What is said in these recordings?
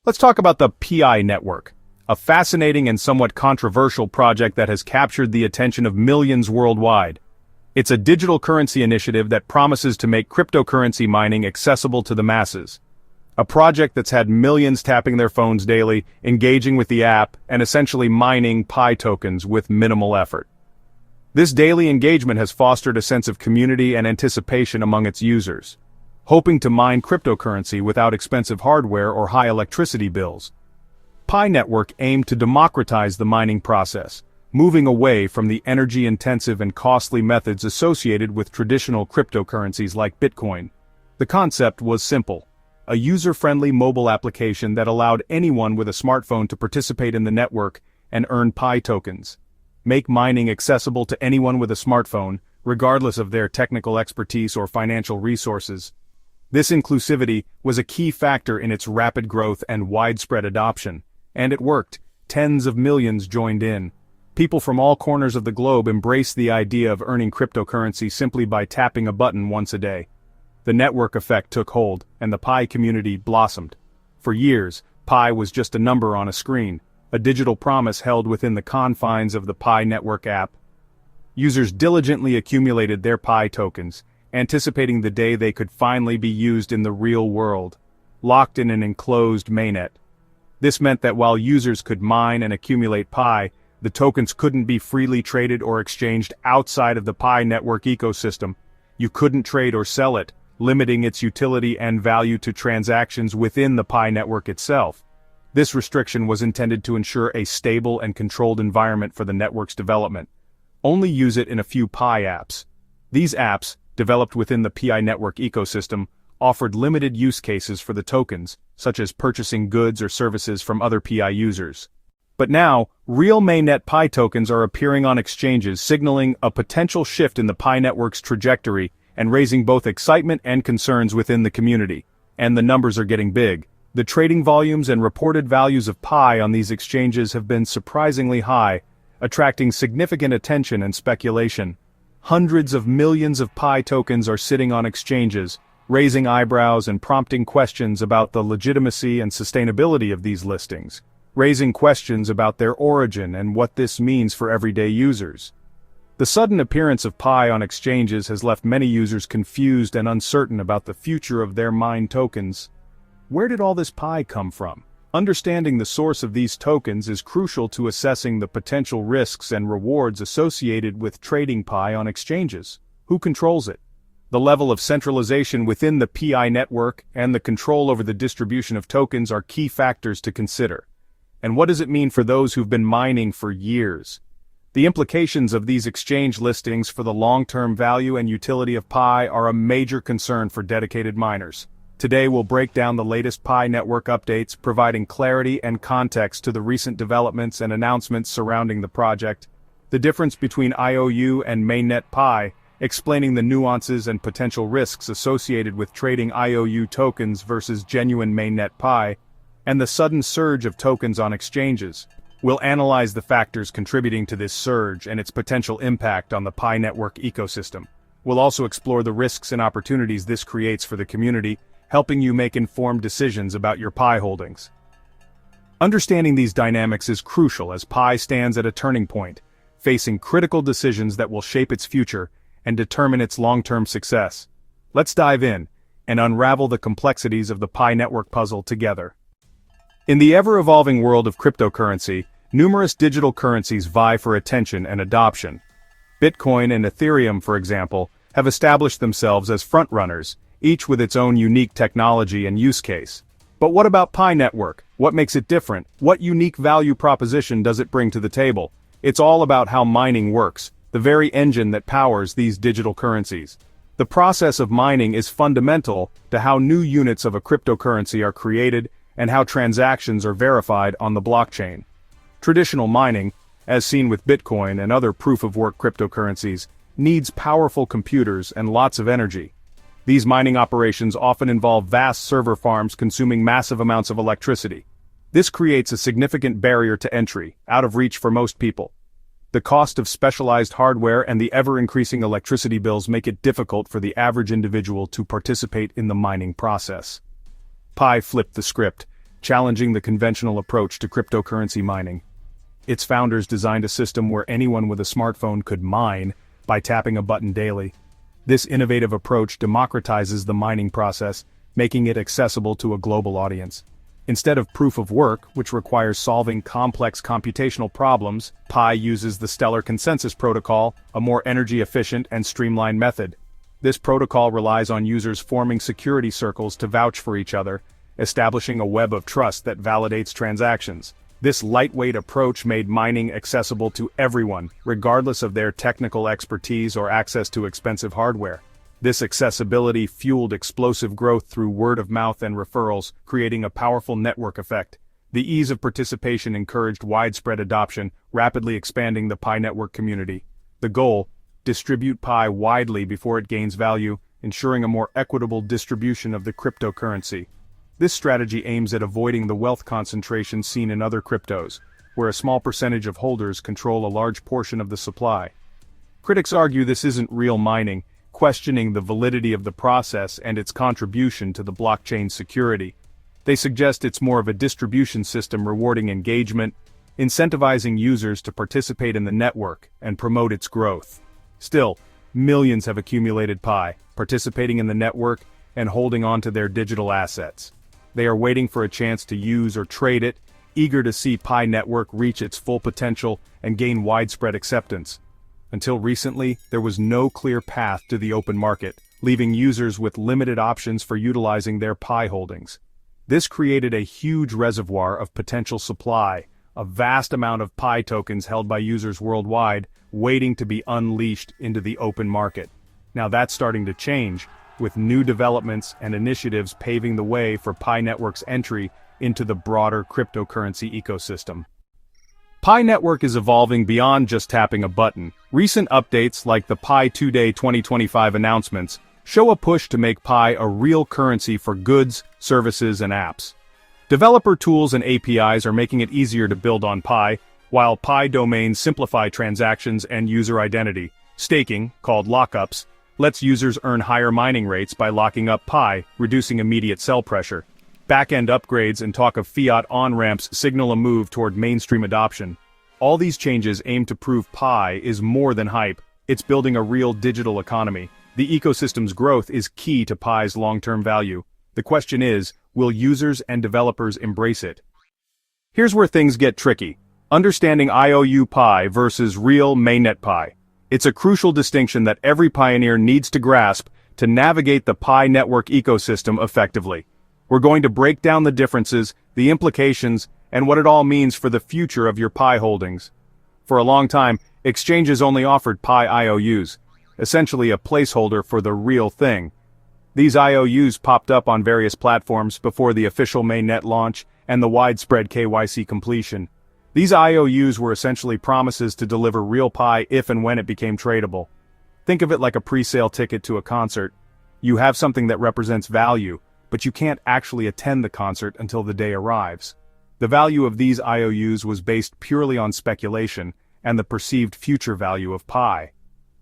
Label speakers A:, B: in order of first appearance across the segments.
A: Let's talk about the Pi network, a fascinating and somewhat controversial project that has captured the attention of millions worldwide. It's a digital currency initiative that promises to make cryptocurrency mining accessible to the masses. A project that's had millions tapping their phones daily, engaging with the app, and essentially mining Pi tokens with minimal effort. This daily engagement has fostered a sense of community and anticipation among its users, hoping to mine cryptocurrency without expensive hardware or high electricity bills. Pi network aimed to democratize the mining process, moving away from the energy-intensive and costly methods associated with traditional cryptocurrencies like Bitcoin. The concept was simple: a user-friendly mobile application that allowed anyone with a smartphone to participate in the network and earn Pi tokens. Make mining accessible to anyone with a smartphone, regardless of their technical expertise or financial resources. This inclusivity was a key factor in its rapid growth and widespread adoption, and it worked. Tens of millions joined in. People from all corners of the globe embraced the idea of earning cryptocurrency simply by tapping a button once a day. The network effect took hold, and the Pi community blossomed. For years, Pi was just a number on a screen, a digital promise held within the confines of the Pi network app. Users diligently accumulated their Pi tokens, anticipating the day they could finally be used in the real world, locked in an enclosed mainnet. This meant that while users could mine and accumulate Pi, the tokens couldn't be freely traded or exchanged outside of the Pi network ecosystem. You couldn't trade or sell it, limiting its utility and value to transactions within the Pi network itself. This restriction was intended to ensure a stable and controlled environment for the network's development. Only use it in a few Pi apps. These apps, developed within the Pi network ecosystem, offered limited use cases for the tokens, such as purchasing goods or services from other Pi users. But now, real mainnet Pi tokens are appearing on exchanges, signaling a potential shift in the Pi network's trajectory and raising both excitement and concerns within the community. And the numbers are getting big. The trading volumes and reported values of Pi on these exchanges have been surprisingly high, attracting significant attention and speculation. Hundreds of millions of Pi tokens are sitting on exchanges, raising eyebrows and prompting questions about the legitimacy and sustainability of these listings, raising questions about their origin and what this means for everyday users. The sudden appearance of Pi on exchanges has left many users confused and uncertain about the future of their mined tokens. Where did all this Pi come from? Understanding the source of these tokens is crucial to assessing the potential risks and rewards associated with trading Pi on exchanges. Who controls it? The level of centralization within the Pi network and the control over the distribution of tokens are key factors to consider. And what does it mean for those who've been mining for years? The implications of these exchange listings for the long-term value and utility of Pi are a major concern for dedicated miners. Today we'll break down the latest Pi network updates, providing clarity and context to the recent developments and announcements surrounding the project, the difference between IOU and mainnet Pi, explaining the nuances and potential risks associated with trading IOU tokens versus genuine mainnet Pi, and the sudden surge of tokens on exchanges. We'll analyze the factors contributing to this surge and its potential impact on the Pi network ecosystem. We'll also explore the risks and opportunities this creates for the community, helping you make informed decisions about your Pi holdings. Understanding these dynamics is crucial as Pi stands at a turning point, facing critical decisions that will shape its future and determine its long-term success. Let's dive in and unravel the complexities of the Pi network puzzle together. In the ever-evolving world of cryptocurrency, numerous digital currencies vie for attention and adoption. Bitcoin and Ethereum, for example, have established themselves as frontrunners, each with its own unique technology and use case. But what about Pi network? What makes it different? What unique value proposition does it bring to the table? It's all about how mining works, the very engine that powers these digital currencies. The process of mining is fundamental to how new units of a cryptocurrency are created and how transactions are verified on the blockchain. Traditional mining, as seen with Bitcoin and other proof-of-work cryptocurrencies, needs powerful computers and lots of energy. These mining operations often involve vast server farms consuming massive amounts of electricity. This creates a significant barrier to entry, out of reach for most people. The cost of specialized hardware and the ever-increasing electricity bills make it difficult for the average individual to participate in the mining process. Pi flipped the script, challenging the conventional approach to cryptocurrency mining. Its founders designed a system where anyone with a smartphone could mine by tapping a button daily. This innovative approach democratizes the mining process, making it accessible to a global audience. Instead of proof of work, which requires solving complex computational problems, Pi uses the Stellar Consensus Protocol, a more energy-efficient and streamlined method. This protocol relies on users forming security circles to vouch for each other, establishing a web of trust that validates transactions. This lightweight approach made mining accessible to everyone, regardless of their technical expertise or access to expensive hardware. This accessibility fueled explosive growth through word of mouth and referrals, creating a powerful network effect. The ease of participation encouraged widespread adoption, rapidly expanding the Pi network community. The goal: distribute Pi widely before it gains value, ensuring a more equitable distribution of the cryptocurrency. This strategy aims at avoiding the wealth concentration seen in other cryptos, where a small percentage of holders control a large portion of the supply. Critics argue this isn't real mining, questioning the validity of the process and its contribution to the blockchain's security. They suggest it's more of a distribution system rewarding engagement, incentivizing users to participate in the network and promote its growth. Still, millions have accumulated Pi, participating in the network and holding on to their digital assets. They are waiting for a chance to use or trade it, eager to see Pi network reach its full potential and gain widespread acceptance. Until recently, there was no clear path to the open market, leaving users with limited options for utilizing their Pi holdings. This created a huge reservoir of potential supply, a vast amount of Pi tokens held by users worldwide, waiting to be unleashed into the open market. Now that's starting to change, with new developments and initiatives paving the way for Pi Network's entry into the broader cryptocurrency ecosystem. Pi Network is evolving beyond just tapping a button. Recent updates like the Pi2Day 2025 announcements show a push to make Pi a real currency for goods, services, and apps. Developer tools and APIs are making it easier to build on Pi, while Pi domains simplify transactions and user identity. Staking, called lockups, lets users earn higher mining rates by locking up Pi, reducing immediate sell pressure. Back-end upgrades and talk of fiat on-ramps signal a move toward mainstream adoption. All these changes aim to prove Pi is more than hype, it's building a real digital economy. The ecosystem's growth is key to Pi's long-term value. The question is, will users and developers embrace it? Here's where things get tricky. Understanding IOU Pi versus real mainnet Pi. It's a crucial distinction that every pioneer needs to grasp to navigate the Pi network ecosystem effectively. We're going to break down the differences, the implications, and what it all means for the future of your Pi holdings. For a long time, exchanges only offered Pi IOUs, essentially a placeholder for the real thing. These IOUs popped up on various platforms before the official mainnet launch and the widespread KYC completion. These IOUs were essentially promises to deliver real Pi if and when it became tradable. Think of it like a pre-sale ticket to a concert. You have something that represents value, but you can't actually attend the concert until the day arrives. The value of these IOUs was based purely on speculation and the perceived future value of Pi.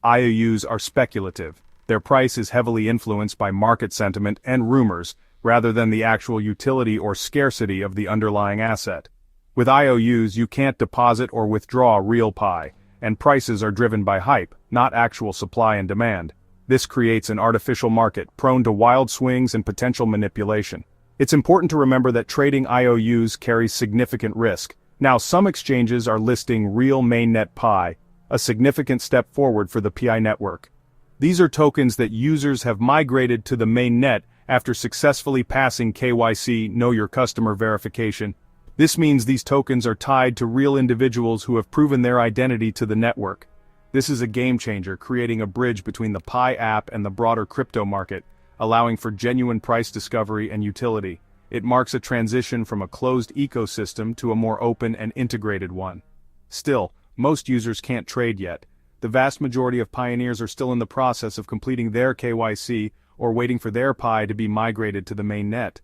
A: IOUs are speculative. Their price is heavily influenced by market sentiment and rumors, rather than the actual utility or scarcity of the underlying asset. With IOUs, you can't deposit or withdraw real Pi, and prices are driven by hype, not actual supply and demand. This creates an artificial market prone to wild swings and potential manipulation. It's important to remember that trading IOUs carries significant risk. Now, some exchanges are listing real mainnet Pi, a significant step forward for the Pi network. These are tokens that users have migrated to the mainnet after successfully passing KYC Know Your Customer verification. This means these tokens are tied to real individuals who have proven their identity to the network. This is a game changer, creating a bridge between the Pi app and the broader crypto market, allowing for genuine price discovery and utility. It marks a transition from a closed ecosystem to a more open and integrated one. Still, most users can't trade yet. The vast majority of pioneers are still in the process of completing their KYC or waiting for their Pi to be migrated to the mainnet.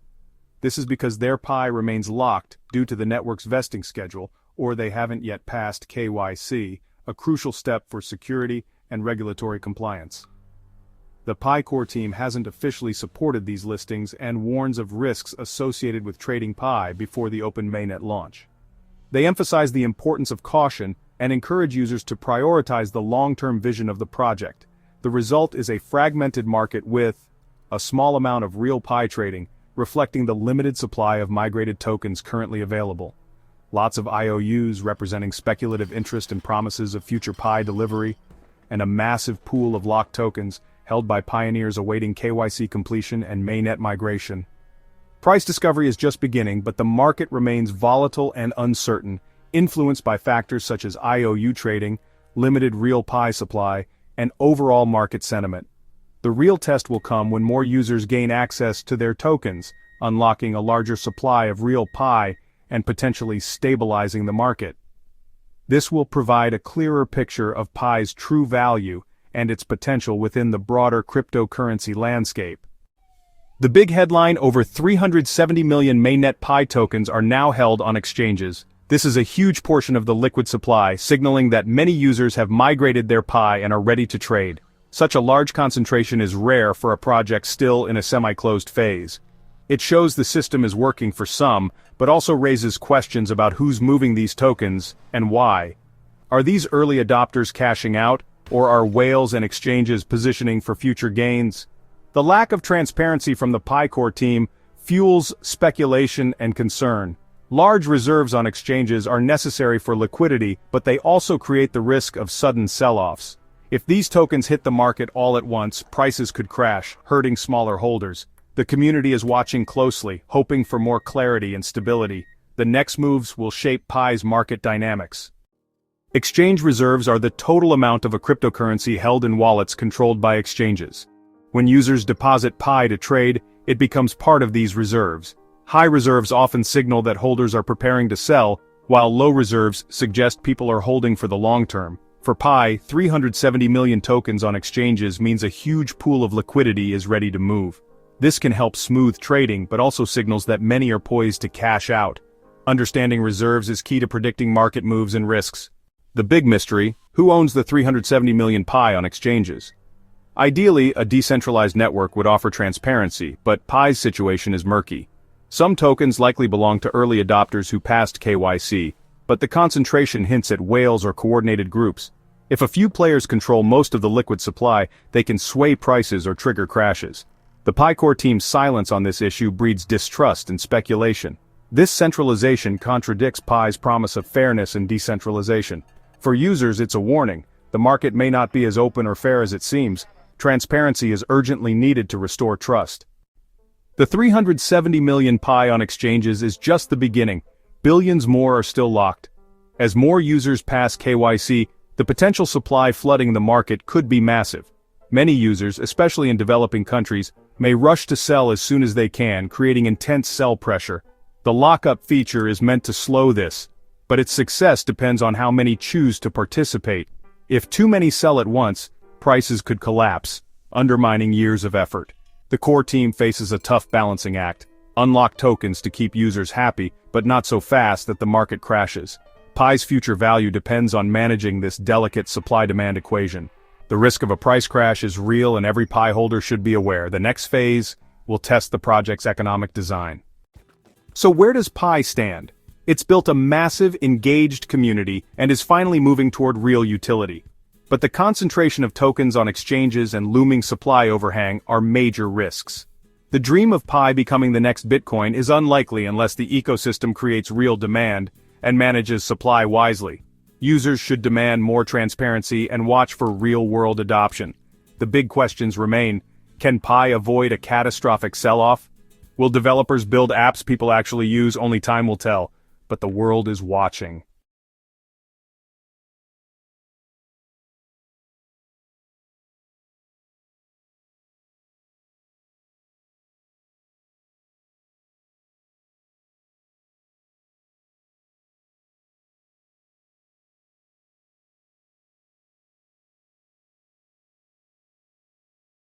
A: This is because their Pi remains locked due to the network's vesting schedule, or they haven't yet passed KYC, a crucial step for security and regulatory compliance. The Pi team hasn't officially supported these listings and warns of risks associated with trading Pi before the open mainnet launch. They emphasize the importance of caution and encourage users to prioritize the long-term vision of the project. The result is a fragmented market with a small amount of real Pi trading, reflecting the limited supply of migrated tokens currently available. Lots of IOUs representing speculative interest and promises of future Pi delivery, and a massive pool of locked tokens held by pioneers awaiting KYC completion and mainnet migration. Price discovery is just beginning, but the market remains volatile and uncertain, influenced by factors such as IOU trading, limited real Pi supply, and overall market sentiment. The real test will come when more users gain access to their tokens, unlocking a larger supply of real Pi and potentially stabilizing the market. This will provide a clearer picture of Pi's true value and its potential within the broader cryptocurrency landscape. The big headline: over 370 million mainnet Pi tokens are now held on exchanges. This is a huge portion of the liquid supply, signaling that many users have migrated their Pi and are ready to trade. Such a large concentration is rare for a project still in a semi-closed phase. It shows the system is working for some, but also raises questions about who's moving these tokens and why. Are these early adopters cashing out, or are whales and exchanges positioning for future gains? The lack of transparency from the Pi team fuels speculation and concern. Large reserves on exchanges are necessary for liquidity, but they also create the risk of sudden sell-offs. If these tokens hit the market all at once, prices could crash, hurting smaller holders. The community is watching closely, hoping for more clarity and stability. The next moves will shape Pi's market dynamics. Exchange reserves are the total amount of a cryptocurrency held in wallets controlled by exchanges. When users deposit Pi to trade, it becomes part of these reserves. High reserves often signal that holders are preparing to sell, while low reserves suggest people are holding for the long term. For Pi, 370 million tokens on exchanges means a huge pool of liquidity is ready to move. This can help smooth trading, but also signals that many are poised to cash out. Understanding reserves is key to predicting market moves and risks. The big mystery: who owns the 370 million Pi on exchanges? Ideally, a decentralized network would offer transparency, but Pi's situation is murky. Some tokens likely belong to early adopters who passed KYC, but the concentration hints at whales or coordinated groups. If a few players control most of the liquid supply, they can sway prices or trigger crashes. The Pi team's silence on this issue breeds distrust and speculation. This centralization contradicts Pi's promise of fairness and decentralization. For users, it's a warning. The market may not be as open or fair as it seems. Transparency is urgently needed to restore trust. The 370 million Pi on exchanges is just the beginning. Billions more are still locked. As more users pass KYC, the potential supply flooding the market could be massive. Many users, especially in developing countries, may rush to sell as soon as they can, creating intense sell pressure. The lockup feature is meant to slow this, but its success depends on how many choose to participate. If too many sell at once, prices could collapse, undermining years of effort. The core team faces a tough balancing act: unlock tokens to keep users happy, but not so fast that the market crashes. Pi's future value depends on managing this delicate supply-demand equation. The risk of a price crash is real, and every Pi holder should be aware. The next phase will test the project's economic design. So where does Pi stand? It's built a massive, engaged community and is finally moving toward real utility. But the concentration of tokens on exchanges and looming supply overhang are major risks. The dream of Pi becoming the next Bitcoin is unlikely unless the ecosystem creates real demand and manages supply wisely. Users should demand more transparency and watch for real-world adoption. The big questions remain: can Pi avoid a catastrophic sell-off? Will developers build apps people actually use? Only time will tell, but the world is watching.